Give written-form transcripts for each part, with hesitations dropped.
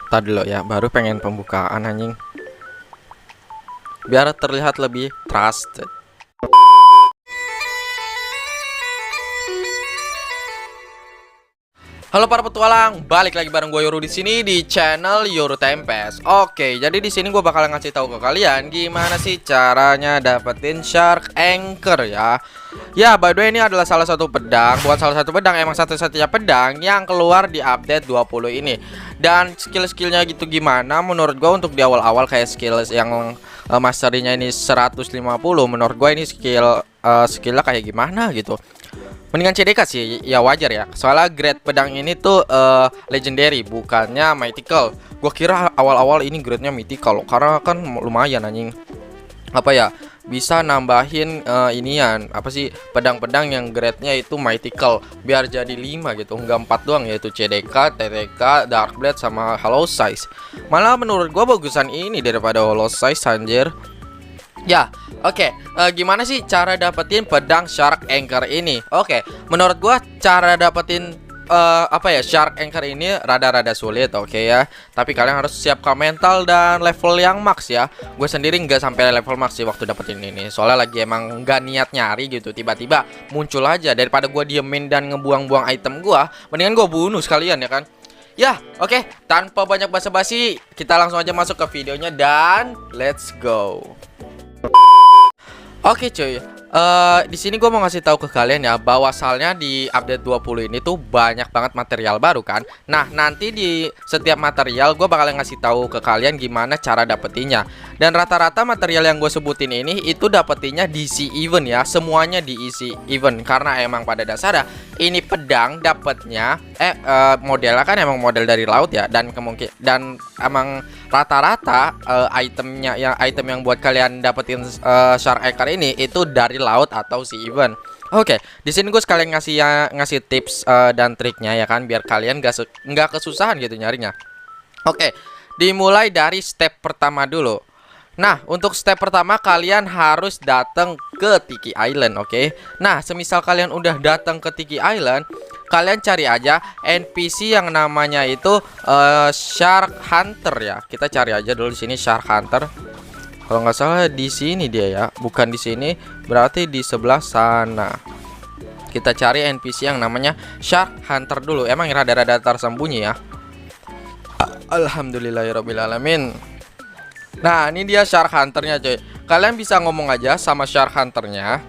Tadi dulu ya, baru pengen pembukaan anjing. Biar terlihat lebih trusted. Halo para petualang, balik lagi bareng gue Yoru di sini di channel Yoru Tempest. Oke, jadi di sini gue bakal ngasih tahu ke kalian gimana sih caranya dapetin Shark Anchor ya. Ya, by the way ini adalah salah satu pedang, bukan salah satu pedang, emang satu-satunya pedang yang keluar di update 20 ini. Dan skill-skillnya gitu gimana? Menurut gue untuk di awal-awal kayak skill yang masterinya ini 150, menurut gue ini skillnya kayak gimana gitu. Mendingan CDK sih, ya wajar ya. Soalnya grade pedang ini tuh legendary, bukannya mythical. Gua kira awal-awal ini grade-nya mythical, karena kan lumayan anjing. Apa ya? Bisa nambahin inian, apa sih, pedang-pedang yang grade-nya itu mythical biar jadi 5 gitu, enggak 4 doang, yaitu CDK, TTK, Darkblade sama Hollow Size. Malah menurut gua bagusan ini daripada Hollow Size anjir. Ya, oke. Gimana sih cara dapetin pedang Shark Anchor ini? Oke, menurut gua cara dapetin Shark Anchor ini rada-rada sulit, oke ya. Tapi kalian harus siapkan mental dan level yang max ya. Gue sendiri nggak sampai level max sih waktu dapetin ini. Soalnya lagi emang nggak niat nyari gitu, tiba-tiba muncul aja. Daripada gua diemin dan ngebuang-buang item gua, mendingan gua bunuh sekalian ya kan. Ya, oke. Tanpa banyak basa-basi, kita langsung aja masuk ke videonya dan let's go. Oke cuy, di sini gue mau ngasih tahu ke kalian ya bahwa asalnya di update 20 ini tuh banyak banget material baru kan. Nah, nanti di setiap material gue bakal ngasih tahu ke kalian gimana cara dapetinnya. Dan rata-rata material yang gue sebutin ini itu dapetinnya di DC event ya, semuanya di DC event. Karena emang pada dasarnya ini pedang dapetnya modelnya kan emang model dari laut ya, dan emang rata-rata item yang buat kalian dapetin Shark Anchor ini itu dari laut atau sea event. Oke, di sini gue sekalian ngasih tips dan triknya ya kan, biar kalian nggak kesusahan gitu nyarinya. Oke, dimulai dari step pertama dulu. Nah, untuk step pertama kalian harus datang ke Tiki Island, oke? Nah, semisal kalian udah datang ke Tiki Island, kalian cari aja NPC yang namanya itu Shark Hunter ya. Kita cari aja dulu di sini Shark Hunter. Kalau nggak salah di sini dia ya, bukan di sini, berarti di sebelah sana. Kita cari NPC yang namanya Shark Hunter dulu. Emang rada-rada tersembunyi ya. Alhamdulillahirobbilalamin. Nah, ini dia Shark Hunternya cuy. Kalian bisa ngomong aja sama Shark Hunternya.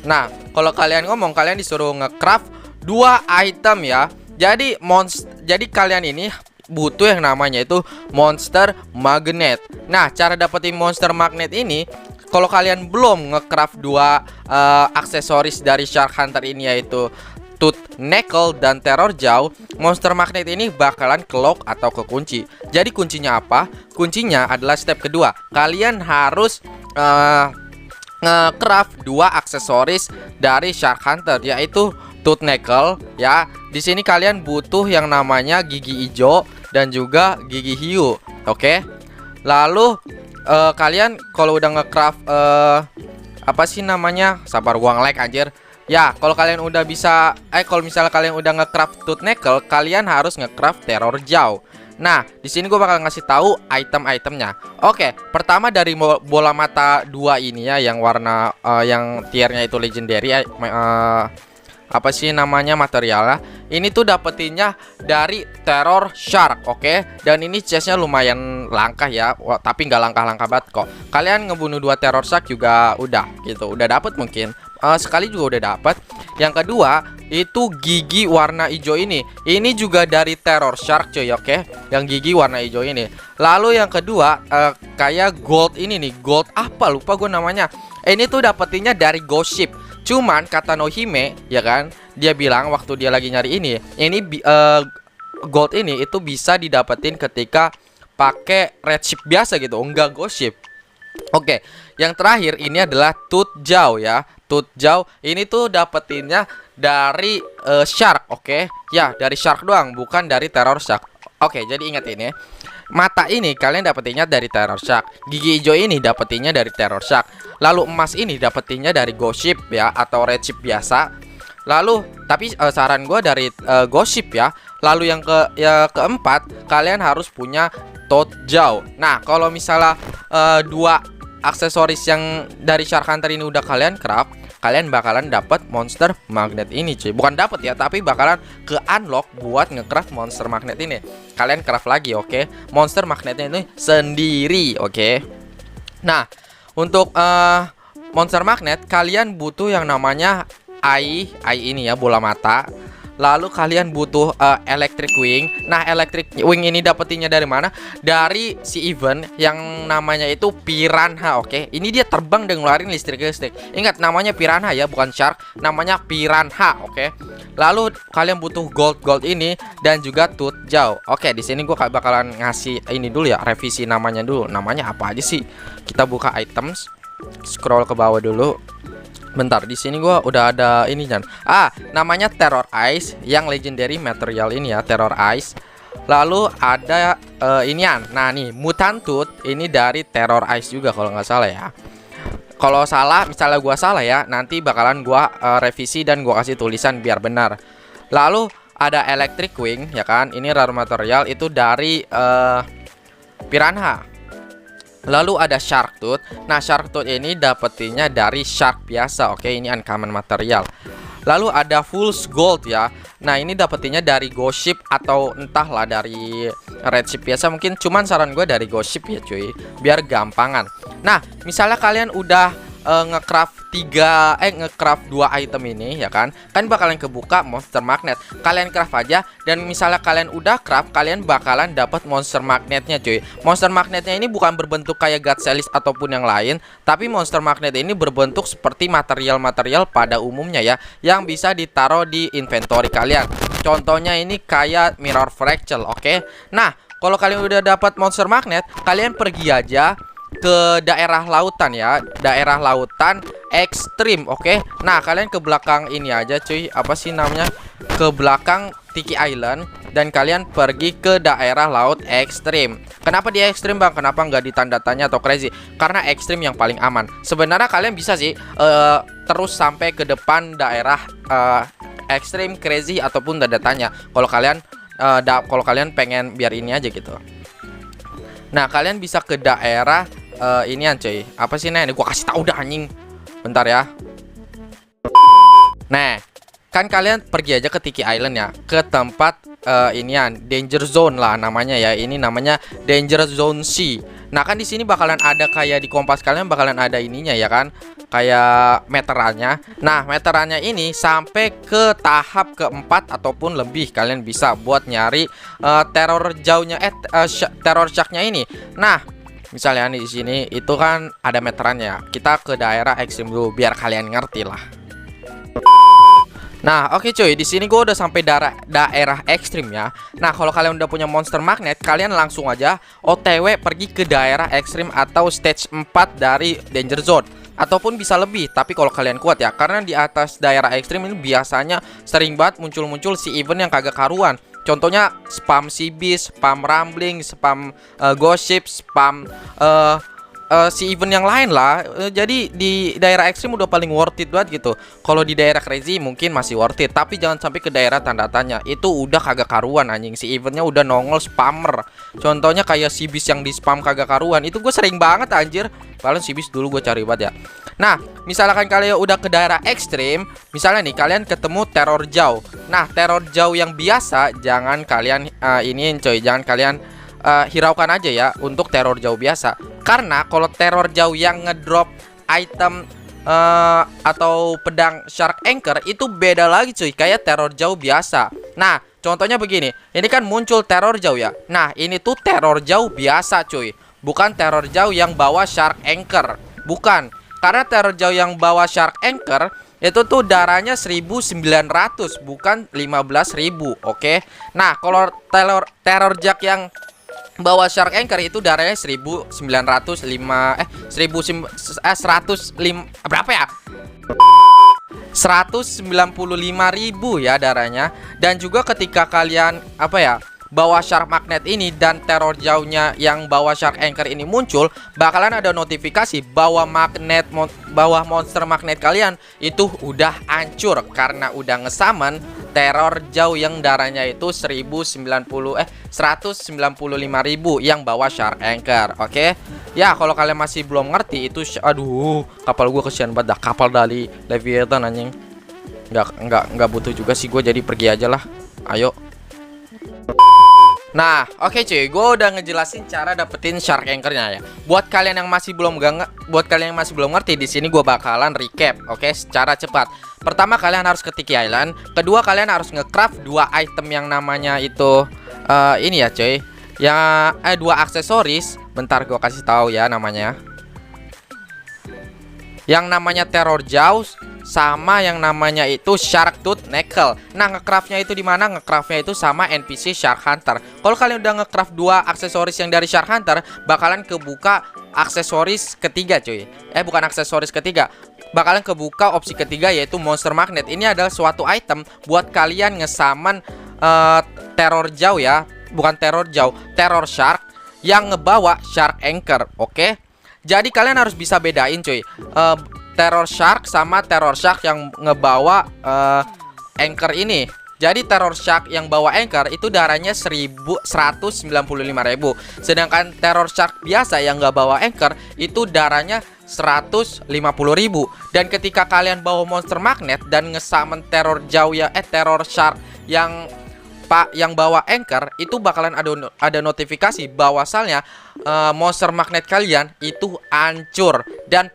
Nah, kalau kalian ngomong, kalian disuruh nge-craft 2 item ya. Jadi kalian ini butuh yang namanya itu monster magnet. Nah, cara dapetin monster magnet ini, kalau kalian belum nge-craft 2 aksesoris dari Shark Hunter ini, yaitu Tooth Knuckle dan Terror Jaw, monster magnet ini bakalan kelock atau kekunci. Jadi kuncinya apa? Kuncinya adalah step kedua. Kalian harus nge-craft 2 aksesoris dari Shark Hunter, yaitu Tooth Knuckle ya. Di sini kalian butuh yang namanya gigi hijau dan juga gigi hiu. Oke. Lalu kalian kalau udah nge-craft apa sih namanya? Sabar, gua nge-lag anjir. Ya, kalau kalian udah bisa kalau misalnya kalian udah nge-craft Tooth Knuckle, kalian harus nge-craft Terror Jaw. Nah, di sini gue bakal ngasih tahu item-itemnya. Oke, pertama dari bola mata 2 ini ya, yang warna yang tiernya itu legendary, apa sih namanya materialnya? Ini tuh dapetinnya dari Terror Shark, oke? Dan ini chestnya lumayan langka ya, tapi nggak langka-langka banget kok. Kalian ngebunuh 2 Terror Shark juga udah gitu, udah dapet mungkin. Sekali juga udah dapat. Yang kedua itu gigi warna hijau ini. Ini juga dari Terror Shark cuy, oke? Yang gigi warna hijau ini. Lalu yang kedua kayak gold ini nih. Gold apa lupa gue namanya. Ini tuh dapetinnya dari Ghost Ship. Cuman kata Nohime ya kan, dia bilang waktu dia lagi nyari ini gold ini itu bisa didapetin ketika pakai red ship biasa gitu, enggak Ghost Ship. Oke, yang terakhir ini adalah Tooth Jaw ya. Tooth Jaw ini tuh dapetinnya dari Shark, oke? Ya, dari Shark doang, bukan dari Terror Shark. Oke, jadi ingat ini. Mata ini kalian dapetinnya dari Terror Shark. Gigi hijau ini dapetinnya dari Terror Shark. Lalu emas ini dapetinnya dari Ghost Ship ya, atau Red Ship biasa. Lalu tapi saran gue dari Ghost Ship ya. Lalu yang keempat, kalian harus punya Toad Jaw. Nah, kalau misalnya dua aksesoris yang dari Shark Hunter ini udah kalian craft, kalian bakalan dapat monster magnet ini cuy. Bukan dapat ya, tapi bakalan ke unlock buat ngecraft monster magnet ini. Kalian craft lagi, oke? Monster magnetnya ini sendiri, oke? Nah, untuk monster magnet kalian butuh yang namanya eye ini ya, bola mata. Lalu kalian butuh electric wing. Nah, electric wing ini dapetinnya dari mana? Dari si event yang namanya itu Piranha, oke? Ini dia terbang dan ngeluarin listrik. Ingat, namanya Piranha ya, bukan shark. Namanya Piranha, oke? Lalu kalian butuh gold ini dan juga Toad Jaw. Oke, di sini gua bakalan ngasih ini dulu ya, revisi namanya dulu. Namanya apa aja sih? Kita buka items, scroll ke bawah dulu. Bentar, di sini gua udah ada ini kan. Namanya Terror Eyes yang legendary material ini ya, Terror Eyes. Lalu ada inian. Nah, nih Mutant Tooth ini dari Terror Eyes juga kalau nggak salah ya. Kalau salah, misalnya gua salah ya, nanti bakalan gua revisi dan gua kasih tulisan biar benar. Lalu ada Electric Wing ya kan. Ini rare material itu dari Piranha. Lalu ada Shark Tooth. Nah, Shark Tooth ini dapetinnya dari shark biasa. Oke, ini uncommon material. Lalu ada Fool's Gold ya. Nah, ini dapetinnya dari Ghost Ship atau entahlah dari Red Ship biasa. Mungkin cuman saran gue dari Ghost Ship ya cuy, biar gampangan. Nah, misalnya kalian udah ngecraft 2 item ini ya kan bakalan kebuka monster magnet. Kalian craft aja, dan misalnya kalian udah craft, kalian bakalan dapat monster magnetnya cuy. Monster magnetnya ini bukan berbentuk kayak God Chalice ataupun yang lain, tapi monster magnet ini berbentuk seperti material-material pada umumnya ya, yang bisa ditaruh di inventory kalian. Contohnya ini kayak mirror fractal, oke? Nah, kalau kalian udah dapat monster magnet, kalian pergi aja ke daerah lautan ya, daerah lautan ekstrim, oke? Nah, kalian ke belakang ini aja cuy, apa sih namanya, ke belakang Tiki Island, dan kalian pergi ke daerah laut ekstrim. Kenapa di ekstrim bang? Kenapa nggak di tanda tanya atau crazy? Karena ekstrim yang paling aman. Sebenarnya kalian bisa sih terus sampai ke depan daerah ekstrim, crazy ataupun tanda tanya. Kalau kalian pengen biar ini aja gitu. Nah, kalian bisa ke daerah inian cuy. Apa sih ini gua kasih tahu dah anjing. Bentar ya. Nah, kan kalian pergi aja ke Tiki Island ya, ke tempat inian Danger Zone lah namanya ya. Ini namanya Danger Zone C. Nah, kan di sini bakalan ada kayak di kompas kalian bakalan ada ininya ya kan, kayak meterannya. Nah, meterannya ini sampai ke tahap keempat ataupun lebih kalian bisa buat nyari teror jauhnya teror sharknya ini. Nah, misalnya di sini itu kan ada meterannya. Kita ke daerah ekstrim dulu biar kalian ngerti lah. Nah, oke cuy, di sini gue udah sampai daerah ekstrim ya. Nah, kalau kalian udah punya monster magnet, kalian langsung aja OTW pergi ke daerah ekstrim atau stage 4 dari Danger Zone. Ataupun bisa lebih, tapi kalau kalian kuat ya, karena di atas daerah ekstrim ini biasanya sering banget muncul-muncul si event yang kagak karuan. Contohnya spam Sea Beast, spam Rambling, spam Ghost Ship, spam si event yang lain lah. Jadi di daerah ekstrim udah paling worth it banget gitu. Kalau di daerah crazy mungkin masih worth it, tapi jangan sampai ke daerah tanda tanya. Itu udah kagak karuan anjing. Si eventnya udah nongol spammer. Contohnya kayak si Beast yang di spam kagak karuan. Itu gue sering banget anjir. Paling si Beast dulu gue cari banget ya. Nah, misalkan kalian udah ke daerah ekstrim, misalnya nih kalian ketemu teror jauh. Nah, teror jauh yang biasa jangan kalian iniin coy, jangan kalian hiraukan aja ya untuk teror jauh biasa. Karena kalau teror jauh yang ngedrop item atau pedang shark anchor itu beda lagi cuy, kayak teror jauh biasa. Nah, contohnya begini, ini kan muncul teror jauh ya. Nah, ini tuh teror jauh biasa cuy, bukan teror jauh yang bawa shark anchor. Bukan, karena teror jauh yang bawa shark anchor itu tuh darahnya 1900 bukan 15.000, oke? Nah, kalau teror jack yang bawa shark anchor itu darahnya 1905 berapa ya? 195.000 ya darahnya. Dan juga ketika kalian bawa shark magnet ini dan teror jauhnya yang bawa shark anchor ini muncul, bakalan ada notifikasi bahwa monster magnet kalian itu udah hancur karena udah ngesamen teror jauh yang darahnya itu 195.000 yang bawa shark anchor. Oke. Ya, kalau kalian masih belum ngerti itu aduh, kapal gua kesian banget dah, kapal dari Leviathan anjing. Enggak butuh juga sih gue, jadi pergi aja lah. Ayo. Nah, oke cuy, gue udah ngejelasin cara dapetin shark anchor-nya ya. Buat kalian yang masih belum ngerti, di sini gue bakalan recap, oke, secara cepat. Pertama, kalian harus ke Tiki Island. Kedua, kalian harus nge-craft 2 item yang namanya itu ini ya cuy. Yang 2 aksesoris. Bentar gue kasih tahu ya namanya. Yang namanya Terror Jaws sama yang namanya itu Shark Tooth Knuckle. Nah, ngecraftnya itu di mana? Ngecraftnya itu sama NPC Shark Hunter. Kalau kalian udah ngecraft 2 aksesoris yang dari Shark Hunter, bakalan kebuka aksesoris ketiga cuy. Bukan aksesoris ketiga, bakalan kebuka opsi ketiga, yaitu Monster Magnet. Ini adalah suatu item buat kalian ngesaman teror jauh ya. Bukan teror jauh, teror shark yang ngebawa shark anchor. Oke. Jadi kalian harus bisa bedain cuy, terror shark sama terror shark yang ngebawa anchor ini. Jadi terror shark yang bawa anchor itu darahnya 195.000. Sedangkan terror shark biasa yang nggak bawa anchor itu darahnya 150.000. Dan ketika kalian bawa monster magnet dan ngesamen terror jauh ya, terror shark yang bawa anchor, itu bakalan ada notifikasi bahwasalnya monster magnet kalian itu hancur. Dan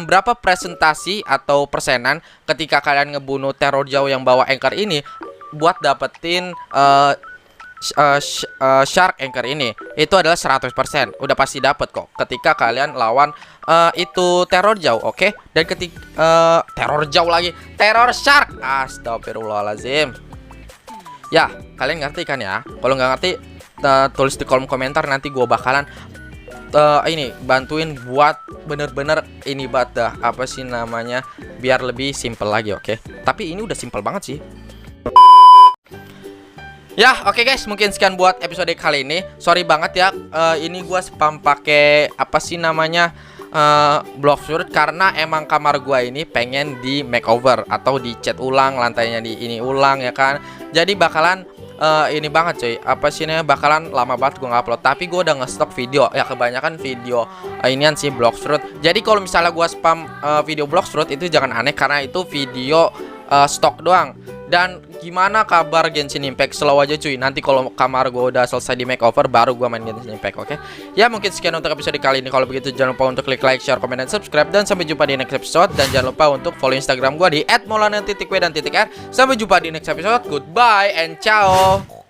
berapa presentasi atau persenan ketika kalian ngebunuh teror jauh yang bawa anchor ini buat dapetin shark anchor ini, itu adalah 100%. Udah pasti dapet kok ketika kalian lawan itu teror jauh. Oke. Dan ketika teror jauh lagi, teror shark, astagfirullahaladzim. Ya, kalian ngerti kan ya? Kalau nggak ngerti, tulis di kolom komentar. Nanti gue bakalan ini bantuin buat bener-bener ini dah, apa sih namanya, biar lebih simple lagi, oke? Tapi ini udah simple banget sih. Ya, oke guys, mungkin sekian buat episode kali ini. Sorry banget ya, ini gue spam pakai apa sih namanya, Bloxroot, karena emang kamar gua ini pengen di makeover atau dicat ulang, lantainya di ini ulang ya kan. Jadi bakalan ini banget cuy, apa sih namanya, bakalan lama banget gua ngupload. Tapi gua udah nge-stok video ya, kebanyakan video inian sih Bloxroot. Jadi kalau misalnya gua spam video Bloxroot itu jangan aneh, karena itu video stok doang. Dan gimana kabar Genshin Impact? Slow aja cuy. Nanti kalau kamar gue udah selesai di makeover, baru gue main Genshin Impact, oke? Ya, mungkin sekian untuk episode kali ini. Kalau begitu jangan lupa untuk klik like, share, komen, dan subscribe. Dan sampai jumpa di next episode. Dan jangan lupa untuk follow Instagram gue di @maulana_w_r. Sampai jumpa di next episode. Goodbye and ciao.